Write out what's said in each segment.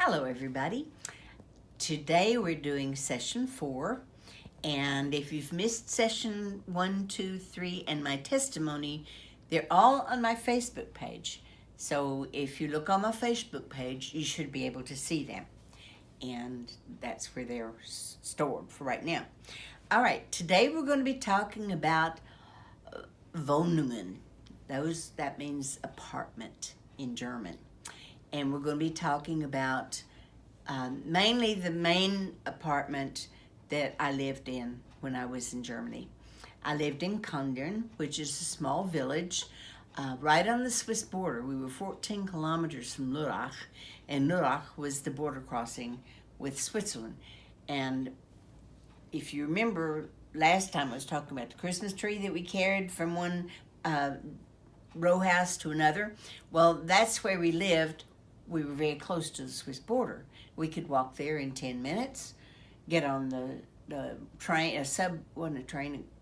Hello, everybody. Today we're doing session 4, and if you've missed session 1, 2, 3, and my testimony, they're all on my Facebook page. So if you look on my Facebook page, you should be able to see them, and that's where they're stored for right now. All right, today we're going to be talking about Wohnungen. That means apartment in German. And we're going to be talking about mainly the main apartment that I lived in when I was in Germany. I lived in Kundern, which is a small village right on the Swiss border. We were 14 kilometers from Lörrach, and Lörrach was the border crossing with Switzerland. And if you remember, last time I was talking about the Christmas tree that we carried from one row house to another. Well, that's where we lived. We were very close to the Swiss border. We could walk there in 10 minutes, get on the train,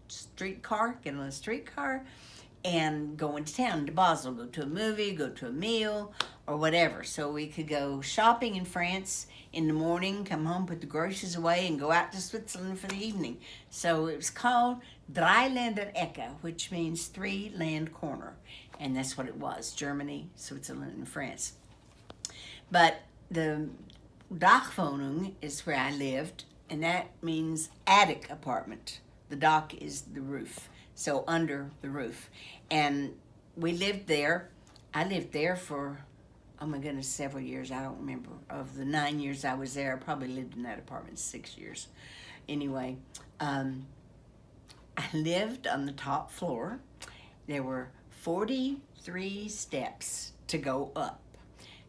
streetcar, get on a streetcar, and go into town to Basel, go to a movie, go to a meal, or whatever. So we could go shopping in France in the morning, come home, put the groceries away, and go out to Switzerland for the evening. So it was called Dreiländerecke, which means three land corner. And that's what it was, Germany, Switzerland, and France. But the Dachwohnung is where I lived, and that means attic apartment. The Dach is the roof, so under the roof. And we lived there. I lived there for, oh my goodness, several years. I don't remember. Of the 9 years I was there, I probably lived in that apartment 6 years. Anyway, I lived on the top floor. There were 43 steps to go up.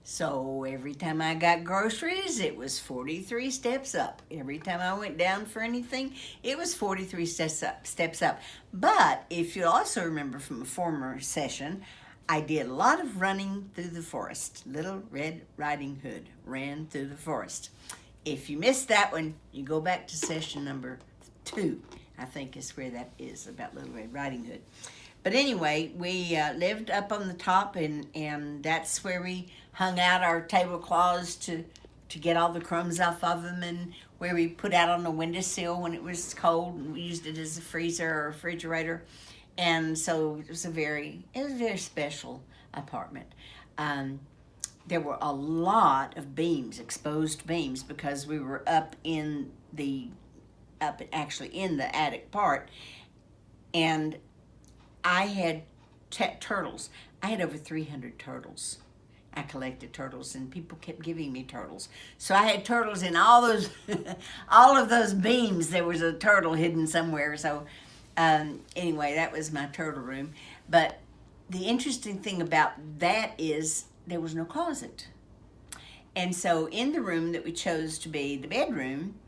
So every time I got groceries, it was 43 steps up. Every time I went down for anything, it was 43 steps up. But if you also remember from a former session, I did a lot of running through the forest. Little Red Riding Hood ran through the forest. If you missed that one, you go back to session number 2. I think is where that is, about Little Red Riding Hood. But anyway, we lived up on the top, and that's where we hung out our tablecloths to get all the crumbs off of them, and where we put out on the windowsill when it was cold, and we used it as a freezer or refrigerator. And so it was a very special apartment. There were a lot of beams, exposed beams, because we were actually in the attic part, and I had turtles. I had over 300 turtles. I collected turtles, and people kept giving me turtles. So I had turtles in all those, all of those beams. There was a turtle hidden somewhere. So anyway, that was my turtle room. But the interesting thing about that is there was no closet. And so in the room that we chose to be the bedroom,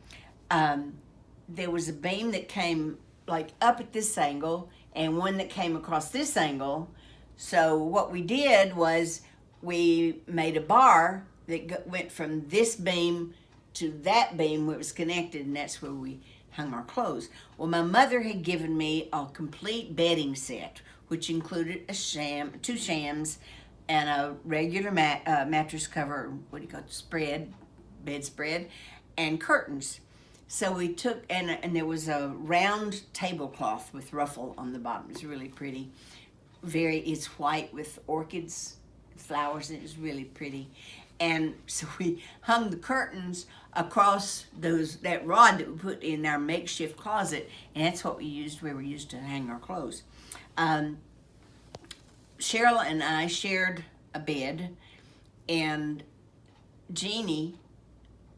there was a beam that came like up at this angle, and one that came across this angle. So what we did was we made a bar that went from this beam to that beam where it was connected, and that's where we hung our clothes. Well, my mother had given me a complete bedding set, which included two shams, and a regular mattress cover, bedspread, and curtains. So we took, and there was a round tablecloth with ruffle on the bottom. It was really pretty. It's white with orchids, flowers, and it was really pretty. And so we hung the curtains across that rod that we put in our makeshift closet, and that's what we used to hang our clothes. Cheryl and I shared a bed, and Jeannie,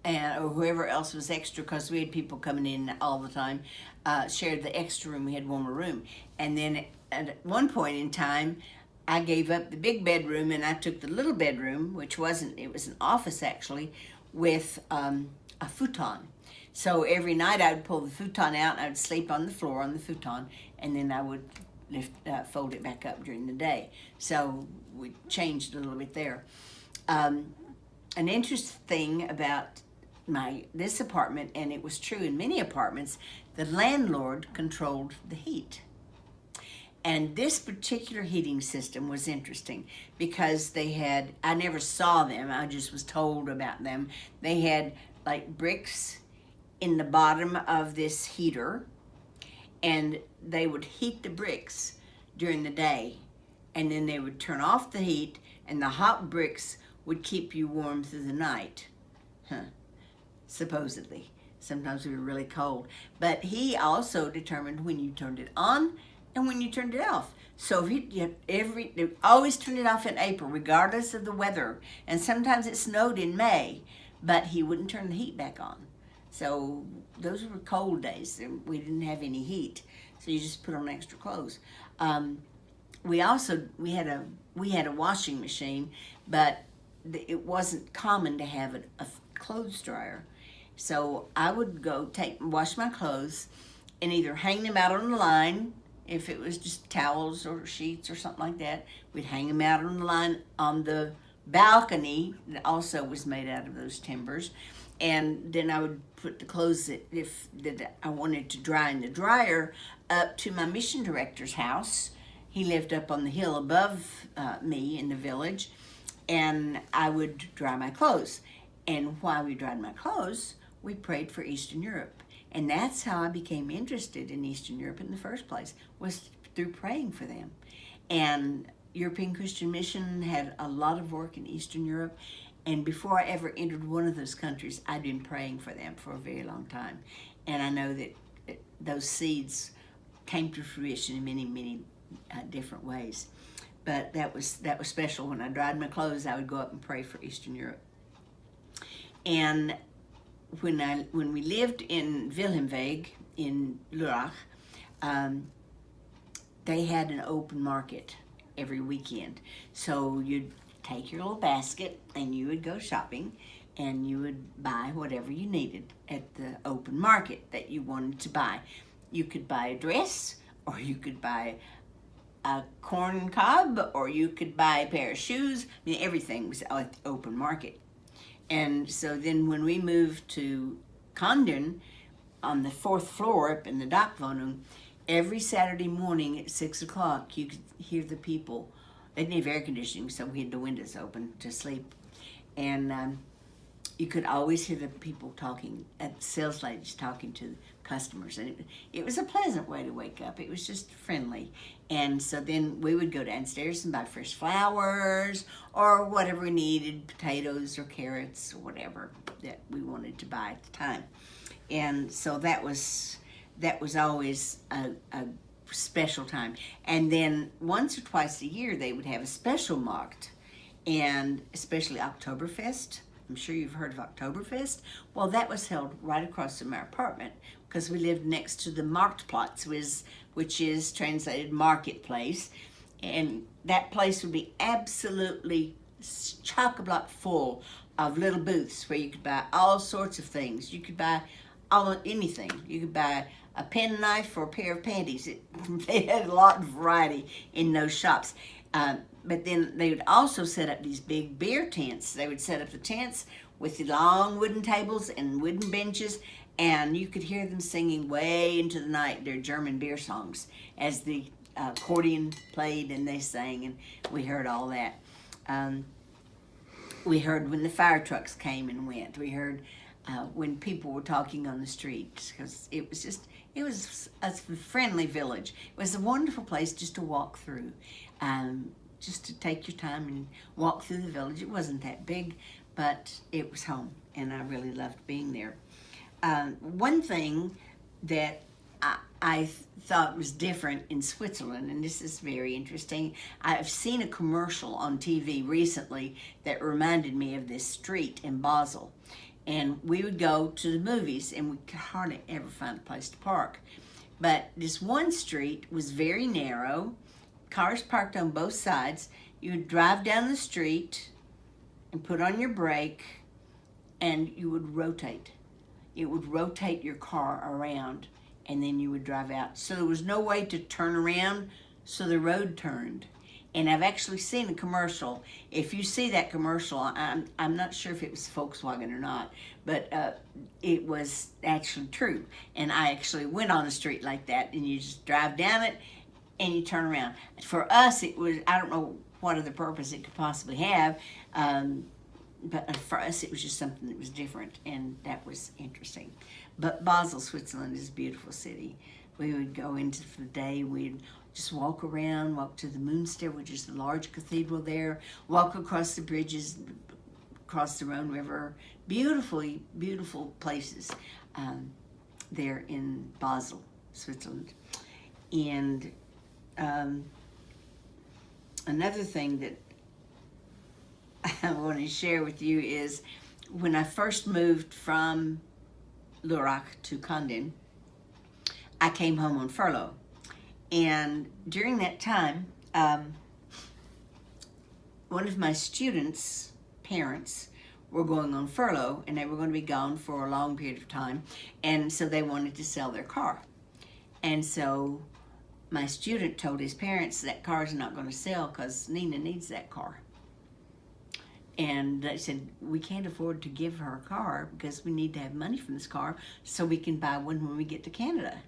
or whoever else was extra, because we had people coming in all the time, shared the extra room. We had one more room. And then at one point in time, I gave up the big bedroom, and I took the little bedroom, it was an office actually, with a futon. So every night I would pull the futon out, and I would sleep on the floor on the futon, and then I would fold it back up during the day. So we changed a little bit there. An interesting thing about this apartment, and it was true in many apartments, the landlord controlled the heat. And this particular heating system was interesting because they had, I never saw them, I just was told about them. They had like bricks in the bottom of this heater, and they would heat the bricks during the day, and then they would turn off the heat, and the hot bricks would keep you warm through the night. Supposedly. Sometimes we were really cold. But he also determined when you turned it on and when you turned it off. So they always turned it off in April, regardless of the weather. And sometimes it snowed in May, but he wouldn't turn the heat back on. So those were cold days, and we didn't have any heat. So you just put on extra clothes. We had a washing machine, but it wasn't common to have a clothes dryer. So I would go wash my clothes and either hang them out on the line. If it was just towels or sheets or something like that, we'd hang them out on the line on the balcony that also was made out of those timbers. And then I would put the clothes that I wanted to dry in the dryer up to my mission director's house. He lived up on the hill above me in the village, and I would dry my clothes. And while we dried my clothes, we prayed for Eastern Europe. And that's how I became interested in Eastern Europe in the first place, was through praying for them. And European Christian Mission had a lot of work in Eastern Europe. And before I ever entered one of those countries, I'd been praying for them for a very long time. And I know that those seeds came to fruition in many, many different ways. But that was special. When I dried my clothes, I would go up and pray for Eastern Europe. And when we lived in Wilhelmsweg in Lörrach, they had an open market every weekend. So you'd take your little basket and you would go shopping, and you would buy whatever you needed at the open market that you wanted to buy. You could buy a dress, or you could buy a corn cob, or you could buy a pair of shoes. I mean, everything was at the open market. And so then when we moved to Condon on the 4th floor up in the Dachwohnung, every Saturday morning at 6 o'clock, you could hear the people. They didn't have air conditioning, so we had the windows open to sleep. And you could always hear the people talking, sales ladies talking to customers. And it was a pleasant way to wake up. It was just friendly. And so then we would go downstairs and buy fresh flowers or whatever we needed, potatoes or carrots or whatever that we wanted to buy at the time. And so that was always a special time. And then once or twice a year, they would have a special markt, and especially Oktoberfest. I'm sure you've heard of Oktoberfest. Well, that was held right across from our apartment because we lived next to the Marktplatz, which is translated marketplace. And that place would be absolutely chock-a-block full of little booths where you could buy all sorts of things. You could buy anything. You could buy a penknife or a pair of panties. They had a lot of variety in those shops. But then they would also set up these big beer tents. They would set up the tents with the long wooden tables and wooden benches, and you could hear them singing way into the night their German beer songs as the accordion played and they sang, and we heard all that. We heard when the fire trucks came and went. We heard when people were talking on the streets, because it was a friendly village. It was a wonderful place just to walk through. Just to take your time and walk through the village. It wasn't that big, but it was home, and I really loved being there. One thing that I thought was different in Switzerland, and this is very interesting, I've seen a commercial on TV recently that reminded me of this street in Basel. And we would go to the movies, and we could hardly ever find a place to park. But this one street was very narrow, cars parked on both sides. You would drive down the street and put on your brake, and you would rotate. It would rotate your car around, and then you would drive out. So there was no way to turn around, so the road turned. And I've actually seen a commercial. If you see that commercial, I'm not sure if it was Volkswagen or not, but it was actually true. And I actually went on a street like that, and you just drive down it, and you turn around. For us, it was, I don't know what other purpose it could possibly have, but for us, it was just something that was different, and that was interesting. But Basel, Switzerland is a beautiful city. We would go into for the day, we'd just walk around, walk to the Münster, which is the large cathedral there, walk across the bridges, across the Rhone River. Beautifully, beautiful places there in Basel, Switzerland. And another thing that I want to share with you is when I first moved from Lörrach to Condon, I came home on furlough. And during that time, one of my students' parents were going on furlough, and they were going to be gone for a long period of time, and so they wanted to sell their car. And so my student told his parents that car's not going to sell because Nina needs that car. And they said, we can't afford to give her a car because we need to have money from this car so we can buy one when we get to Canada.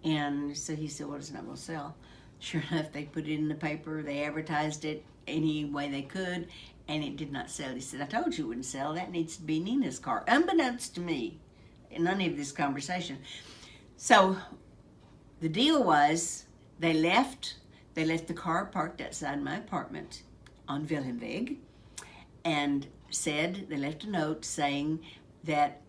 And so he said, well, it's not going to sell. Sure enough, they put it in the paper, they advertised it any way they could, and it did not sell. He said, I told you it wouldn't sell. That needs to be Nina's car, unbeknownst to me in any of this conversation. So the deal was they left the car parked outside my apartment on Wilhelmweg, and said, they left a note saying that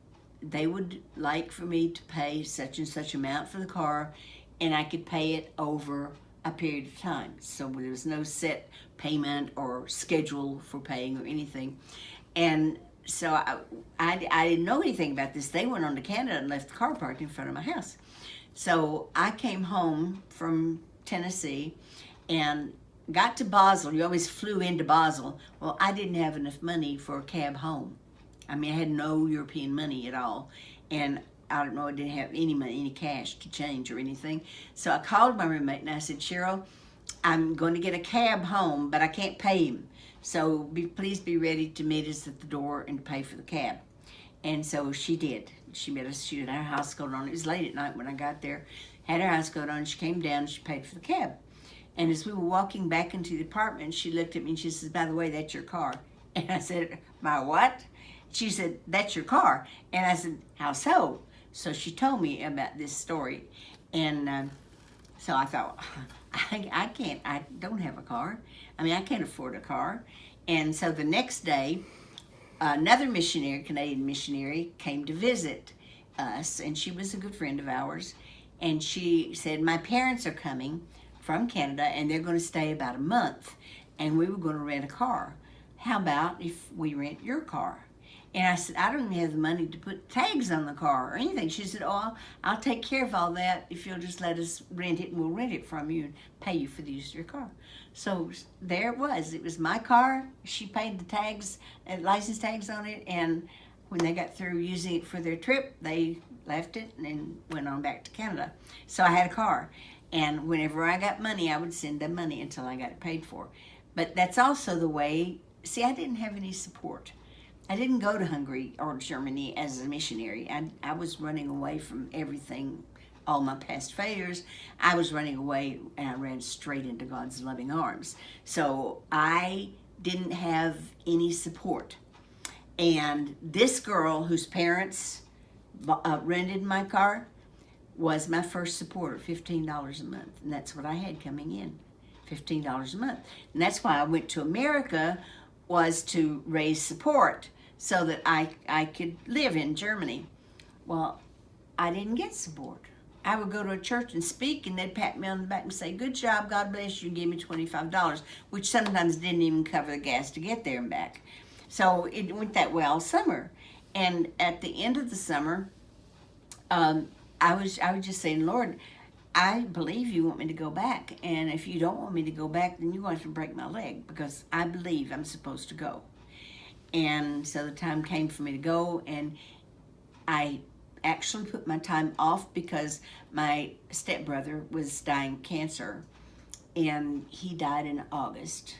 they would like for me to pay such and such amount for the car, and I could pay it over a period of time. So there was no set payment or schedule for paying or anything. And so I didn't know anything about this. They went on to Canada and left the car parked in front of my house. So I came home from Tennessee and got to Basel. You always flew into Basel. Well, I didn't have enough money for a cab home. I mean, I had no European money at all. And I don't know, I didn't have any money, any cash to change or anything. So I called my roommate and I said, Cheryl, I'm going to get a cab home, but I can't pay him. So please be ready to meet us at the door and pay for the cab. And so she did. She met us, she had her house coat on. It was late at night when I got there. Had her house coat on, she came down and she paid for the cab. And as we were walking back into the apartment, she looked at me and she says, by the way, that's your car. And I said, my what? She said, that's your car. And I said, how so? So she told me about this story. And so I thought, I don't have a car. I mean, I can't afford a car. And so the next day, another missionary, Canadian missionary, came to visit us. And she was a good friend of ours. And she said, my parents are coming from Canada, and they're going to stay about a month, and we were going to rent a car. How about if we rent your car? And I said, I don't even have the money to put tags on the car or anything. She said, oh, I'll take care of all that if you'll just let us rent it, and we'll rent it from you and pay you for the use of your car. So there it was. It was my car. She paid the tags, license tags on it, and when they got through using it for their trip, they left it and then went on back to Canada. So I had a car. And whenever I got money, I would send them money until I got it paid for. But that's also the way, see, I didn't have any support. I didn't go to Hungary or Germany as a missionary. I was running away from everything, all my past failures. I was running away and I ran straight into God's loving arms. So I didn't have any support. And this girl whose parents rented my car was my first supporter, $15 a month. And that's what I had coming in, $15 a month. And that's why I went to America, was to raise support so that I could live in Germany. Well, I didn't get support. I would go to a church and speak, and they'd pat me on the back and say, good job, God bless you, and give me $25, which sometimes didn't even cover the gas to get there and back. So it went that way all summer. And at the end of the summer, I was just saying, Lord, I believe you want me to go back. And if you don't want me to go back, then you're going to break my leg, because I believe I'm supposed to go. And so the time came for me to go, and I actually put my time off because my stepbrother was dying of cancer, and he died in August.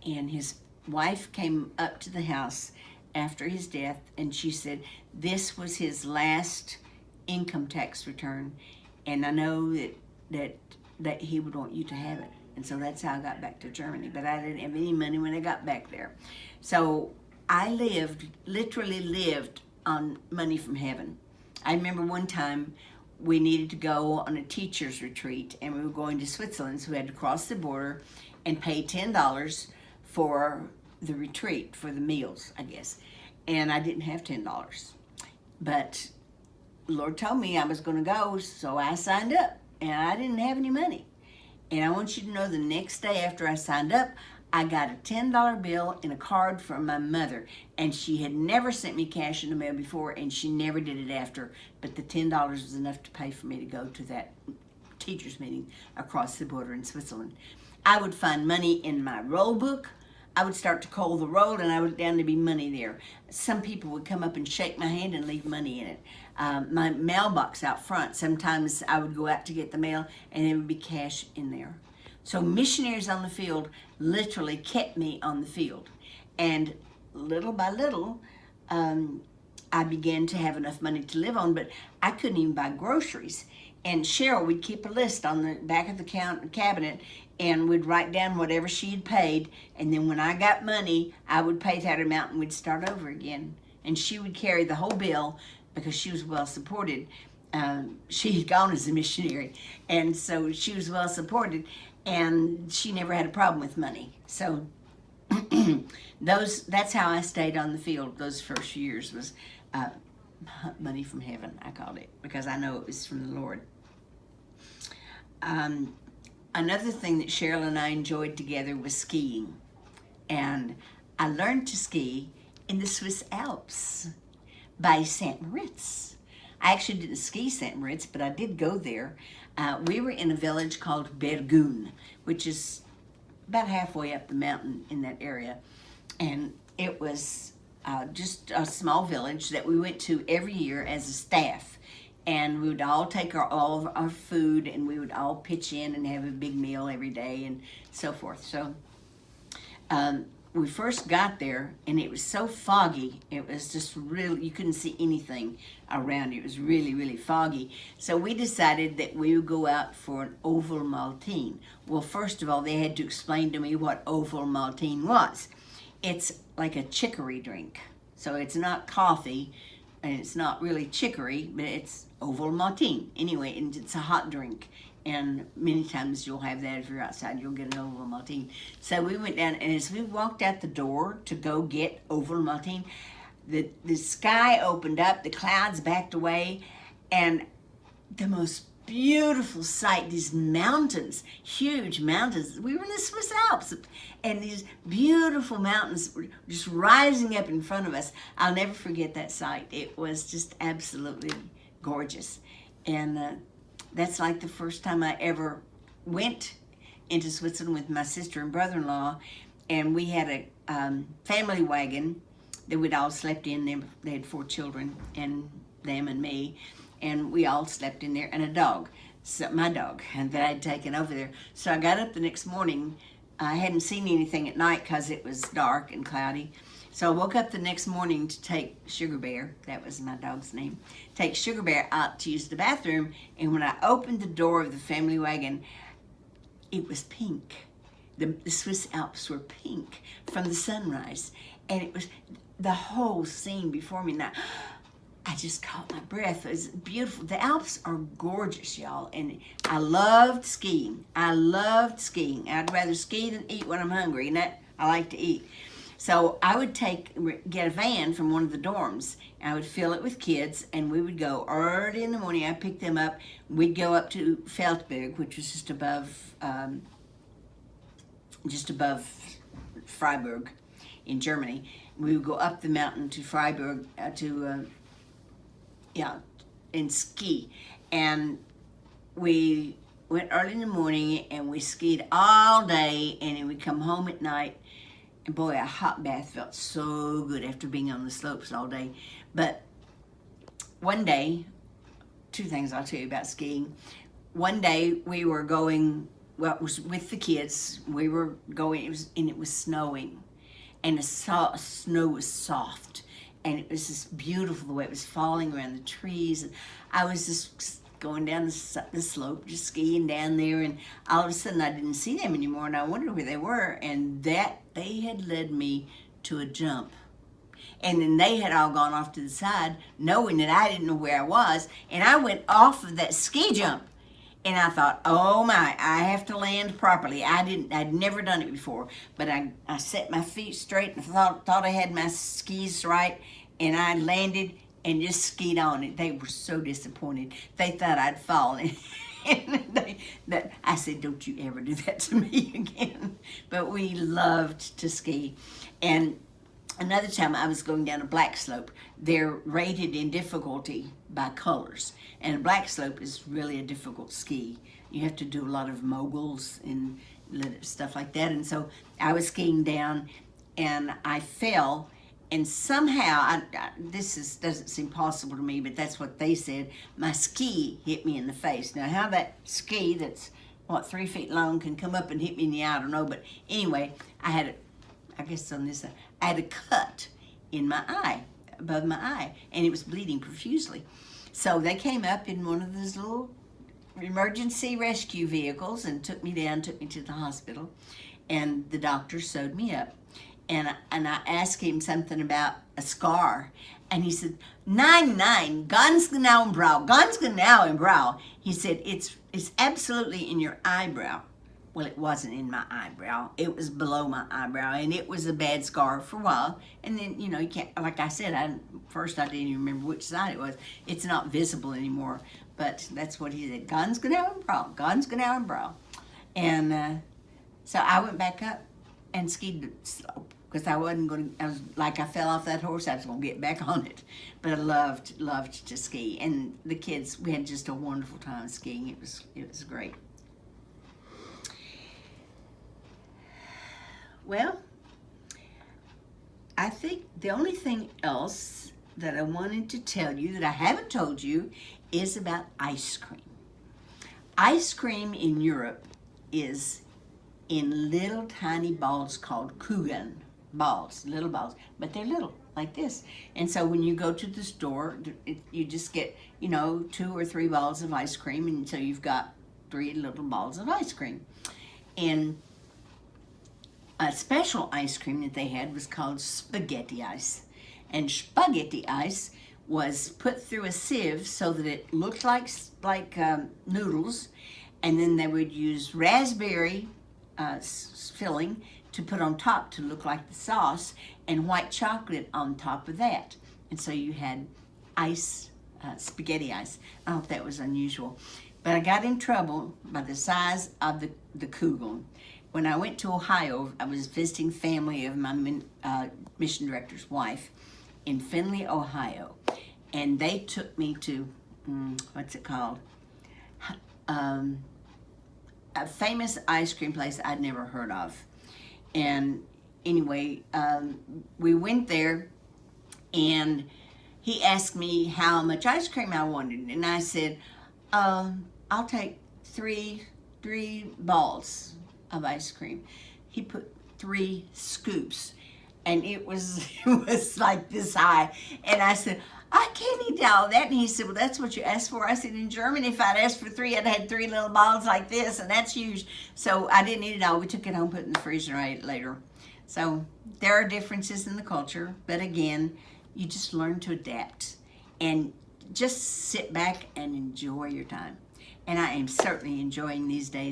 And his wife came up to the house after his death, and she said this was his last income tax return. And I know that that he would want you to have it. And so that's how I got back to Germany. But I didn't have any money when I got back there. So I literally lived on money from heaven. I remember one time we needed to go on a teacher's retreat, and we were going to Switzerland, so we had to cross the border and pay $10 for the retreat, for the meals, I guess. And I didn't have $10. But the Lord told me I was going to go, so I signed up, and I didn't have any money. And I want you to know, the next day after I signed up, I got a $10 bill and a card from my mother. And she had never sent me cash in the mail before, and she never did it after. But the $10 was enough to pay for me to go to that teacher's meeting across the border in Switzerland. I would find money in my roll book. I would start to call the roll, and I would down to be money there. Some people would come up and shake my hand and leave money in it. My mailbox out front, sometimes I would go out to get the mail, and there would be cash in there. So missionaries on the field literally kept me on the field. And little by little, I began to have enough money to live on, but I couldn't even buy groceries. And Cheryl would keep a list on the back of the cabinet, and would write down whatever she had paid. And then when I got money, I would pay that amount, and we'd start over again. And she would carry the whole bill because she was well supported. She had gone as a missionary, and so she was well supported, and she never had a problem with money. So that's how I stayed on the field those first years, was money from heaven, I called it, because I know it was from the Lord. Another thing that Cheryl and I enjoyed together was skiing. And I learned to ski in the Swiss Alps by St. Moritz. I actually didn't ski St. Moritz, but I did go there. We were in a village called Bergun, which is about halfway up the mountain in that area. And it was just a small village that we went to every year as a staff. And we would all take all of our food, and we would all pitch in and have a big meal every day and so forth. So we first got there, and it was so foggy. It was just really, you couldn't see anything around you. It was really, really foggy. So we decided that we would go out for an Oval Maltine. Well, first of all, they had to explain to me what Oval Maltine was. It's like a chicory drink. So it's not coffee, and it's not really chicory, but it's Oval Maltine. Anyway, and it's a hot drink. And many times you'll have that if you're outside, you'll get an Oval Maltine. So we went down, and as we walked out the door to go get Oval Maltine, the sky opened up, the clouds backed away, and the most beautiful sight, these mountains, huge mountains. We were in the Swiss Alps, and these beautiful mountains were just rising up in front of us. I'll never forget that sight. It was just absolutely gorgeous. And that's like the first time I ever went into Switzerland with my sister and brother-in-law, and we had a family wagon that we'd all slept in. They had 4 children, and them and me, and we all slept in there, and a dog, so my dog, and that I'd taken over there. So I got up the next morning. I hadn't seen anything at night because it was dark and cloudy. So I woke up the next morning to take Sugar Bear, that was my dog's name, take Sugar Bear out to use the bathroom, and when I opened the door of the family wagon, it was pink. The Swiss Alps were pink from the sunrise, and it was the whole scene before me. Now, I just caught my breath. It was beautiful. The Alps are gorgeous, y'all, and I loved skiing. I'd rather ski than eat when I'm hungry, and that I like to eat. So I would get a van from one of the dorms, and I would fill it with kids, and we would go early in the morning. I'd pick them up. We'd go up to Feldberg, which was just above Freiburg in Germany. We would go up the mountain to Freiburg and ski. And we went early in the morning, and we skied all day, and then we'd come home at night. And boy, a hot bath felt so good after being on the slopes all day. But one day, 2 things I'll tell you about skiing. One day we were going, well, it was with the kids. We were going, it was snowing. And the snow was soft. And it was just beautiful the way it was falling around the trees. And I was just going down the slope, just skiing down there, and all of a sudden I didn't see them anymore, and I wondered where they were, and that they had led me to a jump. And then they had all gone off to the side, knowing that I didn't know where I was, and I went off of that ski jump. And I thought, oh my, I have to land properly. I'd never done it before, but I set my feet straight and thought I had my skis right, and I landed and just skied on it. They were so disappointed. They thought I'd fallen. And I said, don't you ever do that to me again. But we loved to ski. And another time I was going down a black slope. They're rated in difficulty by colors. And a black slope is really a difficult ski. You have to do a lot of moguls and stuff like that. And so I was skiing down and I fell. And somehow, doesn't seem possible to me, but that's what they said, my ski hit me in the face. Now how that ski that's, 3 feet long can come up and hit me in the eye, I don't know. But anyway, I had a cut in my eye, above my eye, and it was bleeding profusely. So they came up in one of those little emergency rescue vehicles and took me to the hospital, and the doctor sewed me up. And I asked him something about a scar, and he said, Nein, ganz genau im Brow. He said, it's absolutely in your eyebrow. Well, it wasn't in my eyebrow. It was below my eyebrow, and it was a bad scar for a while. And then, you can't, like I said, first I didn't even remember which side it was. It's not visible anymore, but that's what he said, ganz genau im Brow. And so I went back up and skied the slope, because I fell off that horse, I was going to get back on it. But I loved to ski. And the kids, we had just a wonderful time skiing. It was great. Well, I think the only thing else that I wanted to tell you that I haven't told you is about ice cream. Ice cream in Europe is in little tiny balls called Kugeln balls, little balls, but they're little, like this. And so when you go to the store, you just get, 2 or 3 balls of ice cream, and so you've got 3 little balls of ice cream. And a special ice cream that they had was called spaghetti ice. And spaghetti ice was put through a sieve so that it looked like noodles, and then they would use raspberry filling to put on top to look like the sauce, and white chocolate on top of that. And so you had ice, spaghetti ice. I thought that was unusual. But I got in trouble by the size of the Kugel. When I went to Ohio, I was visiting family of my mission director's wife in Findlay, Ohio. And they took me to, what's it called? A famous ice cream place I'd never heard of. And anyway, we went there, and he asked me how much ice cream I wanted. And I said, I'll take three balls of ice cream. He put 3 scoops, and it was like this high. And I said, I can't eat all that. And he said, well, that's what you asked for. I said, in Germany, if I'd asked for 3, I'd had 3 little balls like this, and that's huge. So I didn't eat it all. We took it home, put it in the freezer, and I ate it later. So there are differences in the culture, but again, you just learn to adapt and just sit back and enjoy your time. And I am certainly enjoying these days.